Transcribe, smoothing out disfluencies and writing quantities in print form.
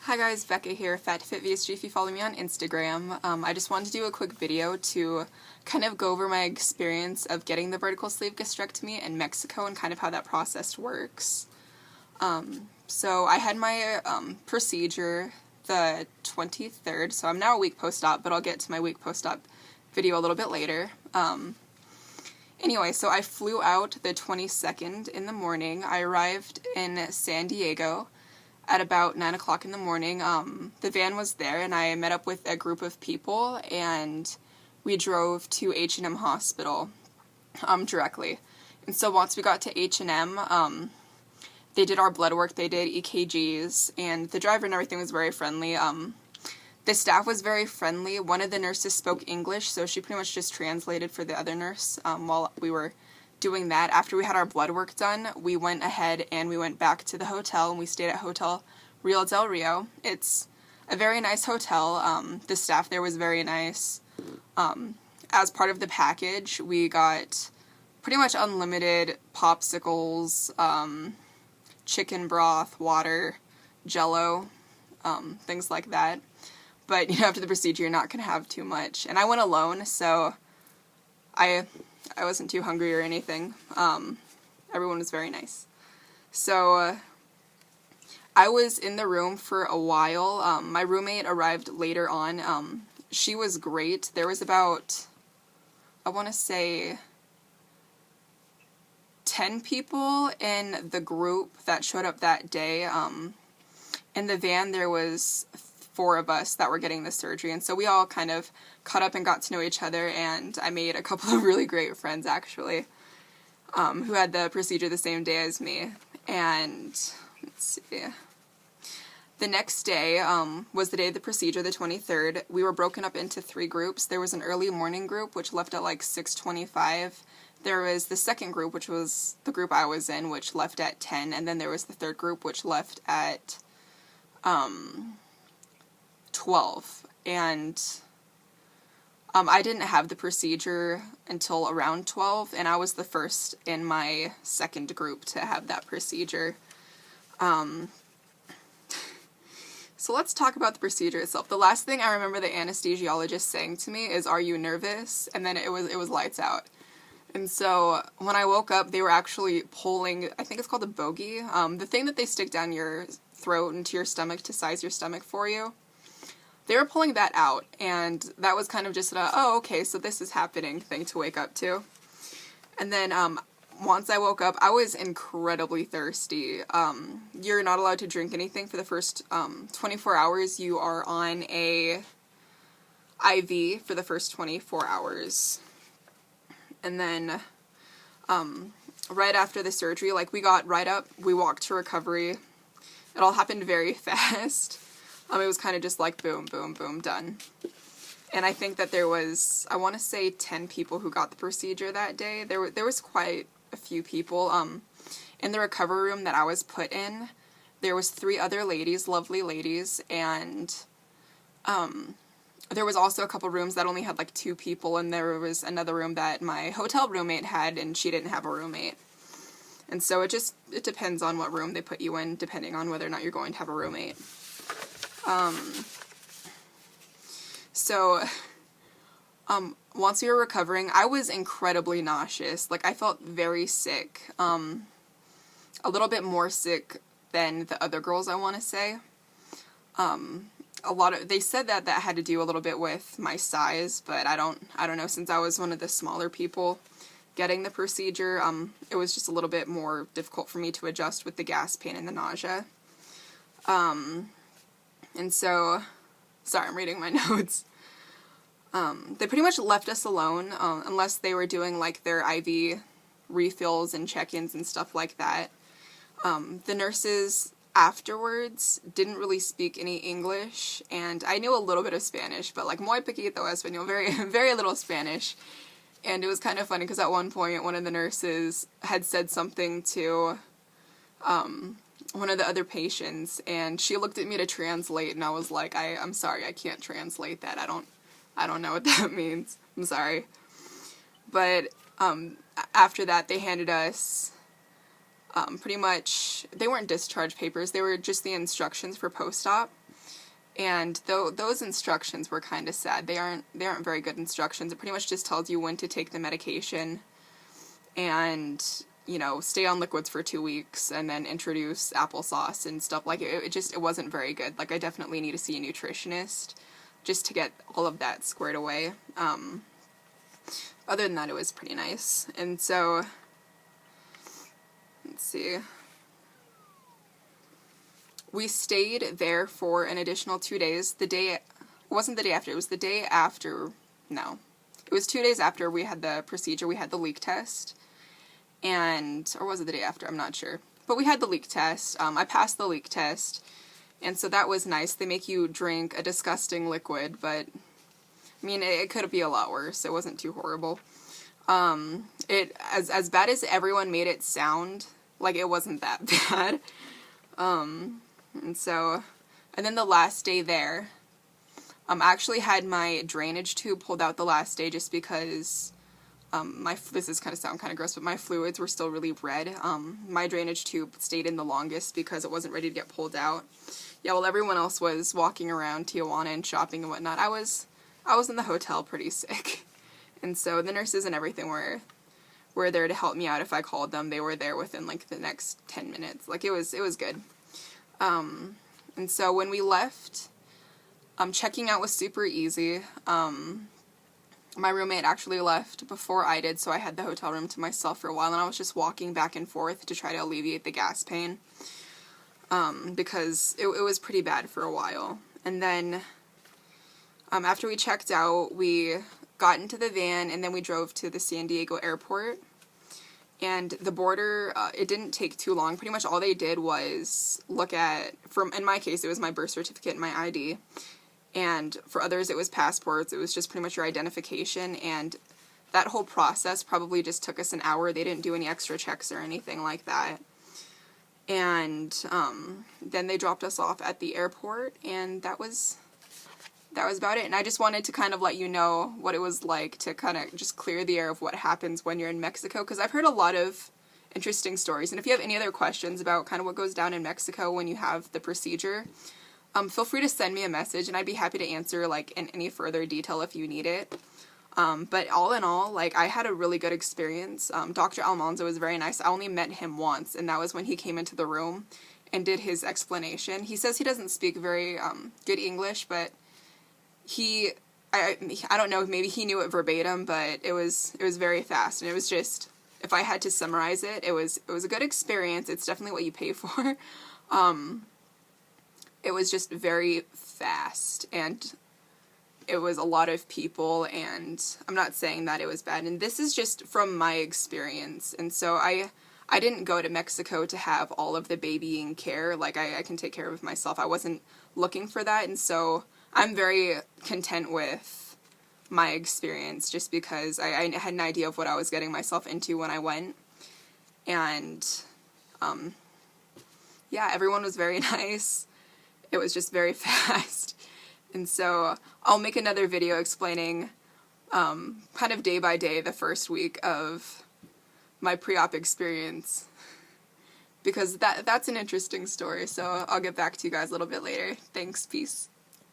Hi guys, Becca here, FatFitVSG if you follow me on Instagram. I just wanted to do a quick video to kind of go over my experience of getting the vertical sleeve gastrectomy in Mexico and kind of how that process works. So I had my procedure the 23rd, so I'm now a week post-op, but I'll get to my week post-op video a little bit later. Anyway, so I flew out the 22nd in the morning. I arrived in San Diego at about 9 o'clock in the morning. The van was there, and I met up with a group of people, and we drove to H&M Hospital directly. And so once we got to H&M, they did our blood work, they did EKGs, and the driver and everything was very friendly. The staff was very friendly. One of the nurses spoke English, so she pretty much just translated for the other nurse while we were doing that. After we had our blood work done, we went ahead and we went back to the hotel, and we stayed at Hotel Rio del Rio. It's a very nice hotel. The staff there was very nice. As part of the package, we got pretty much unlimited popsicles, chicken broth, water, Jello, things like that. But after the procedure, you're not going to have too much. And I went alone, so I wasn't too hungry or anything. Everyone was very nice. So I was in the room for a while. My roommate arrived later on. She was great. There was about, I want to say, 10 people in the group that showed up that day. In the van, there was 4 of us that were getting the surgery, and so we all kind of caught up and got to know each other, and I made a couple of really great friends, actually, who had the procedure the same day as me. And let's see, the next day was the day of the procedure, the 23rd. We were broken up into 3 groups. There was an early morning group, which left at like 6:25. There was the second group, which was the group I was in, which left at 10, and then there was the third group, which left at 12. And I didn't have the procedure until around 12, and I was the first in my second group to have that procedure. So let's talk about the procedure itself. The last thing I remember the anesthesiologist saying to me is, "Are you nervous?" And then it was lights out. And so when I woke up, they were actually pulling, I think it's called a bogey, the thing that they stick down your throat into your stomach to size your stomach for you. They were pulling that out, and that was kind of just a, oh, okay, so this is happening thing to wake up to. And then once I woke up, I was incredibly thirsty. You're not allowed to drink anything for the first 24 hours. You are on a IV for the first 24 hours. And then right after the surgery, like, we got right up, we walked to recovery. It all happened very fast. It was kind of just like boom, boom, boom, done. And I think that there was, I want to say 10 people who got the procedure that day. There was quite a few people. In the recovery room that I was put in, there was 3 other ladies, lovely ladies, and there was also a couple rooms that only had like 2 people, and there was another room that my hotel roommate had, and she didn't have a roommate. And so it depends on what room they put you in, depending on whether or not you're going to have a roommate. So once we were recovering, I was incredibly nauseous. Like, I felt very sick. A little bit more sick than the other girls, I want to say. They said that had to do a little bit with my size, but I don't know, since I was one of the smaller people getting the procedure, it was just a little bit more difficult for me to adjust with the gas pain and the nausea. And so, sorry, I'm reading my notes. They pretty much left us alone, unless they were doing like their IV refills and check-ins and stuff like that. The nurses afterwards didn't really speak any English, and I knew a little bit of Spanish, but like muy poquito español, very, very little Spanish. And it was kind of funny because at one point one of the nurses had said something to one of the other patients, and she looked at me to translate, and I was like, I'm sorry, I can't translate that. I don't know what that means. I'm sorry. But after that, they handed us pretty much, they weren't discharge papers, they were just the instructions for post-op. And those instructions were kind of sad. They aren't very good instructions. It pretty much just tells you when to take the medication and, you know, stay on liquids for 2 weeks and then introduce applesauce and stuff. Like, it wasn't very good. Like, I definitely need to see a nutritionist just to get all of that squared away. Other than that, it was pretty nice. And so, let's see. We stayed there for an additional 2 days. It wasn't the day after, it was the day after, no. It was 2 days after we had the procedure, we had the leak test. Or was it the day after? I'm not sure. But we had the leak test. I passed the leak test. And so that was nice. They make you drink a disgusting liquid, but, I mean, it could be a lot worse. It wasn't too horrible. As bad as everyone made it sound, like, it wasn't that bad. And then the last day there, I actually had my drainage tube pulled out the last day just because, this is kind of sound kind of gross, but my fluids were still really red. My drainage tube stayed in the longest because it wasn't ready to get pulled out. Yeah, while everyone else was walking around Tijuana and shopping and whatnot, I was in the hotel pretty sick. And so the nurses and everything were there to help me out if I called them. They were there within, like, the next 10 minutes. Like, it was good. And so when we left, checking out was super easy. My roommate actually left before I did, so I had the hotel room to myself for a while, and I was just walking back and forth to try to alleviate the gas pain, because it was pretty bad for a while. And then, after we checked out, we got into the van, and then we drove to the San Diego airport. And the border, it didn't take too long. Pretty much all they did was look at, in my case, it was my birth certificate and my ID. And for others, it was passports. It was just pretty much your identification. And that whole process probably just took us an hour. They didn't do any extra checks or anything like that. And then they dropped us off at the airport, and that was about it. And I just wanted to kind of let you know what it was like to kind of just clear the air of what happens when you're in Mexico, because I've heard a lot of interesting stories. And if you have any other questions about kind of what goes down in Mexico when you have the procedure, feel free to send me a message, and I'd be happy to answer, like, in any further detail if you need it. But all in all, like, I had a really good experience. Dr. Almanza was very nice. I only met him once, and that was when he came into the room and did his explanation. He says he doesn't speak very good English, but I don't know, maybe he knew it verbatim, but it was very fast, and it was just, if I had to summarize it, it was a good experience. It's definitely what you pay for. It was just very fast, and it was a lot of people, and I'm not saying that it was bad, and this is just from my experience. And so I didn't go to Mexico to have all of the babying care. Like, I can take care of myself. I wasn't looking for that, and so I'm very content with my experience, just because I had an idea of what I was getting myself into when I went. And, yeah, everyone was very nice. It was just very fast. And so I'll make another video explaining kind of day by day the first week of my pre-op experience, because that's an interesting story. So I'll get back to you guys a little bit later. Thanks, peace.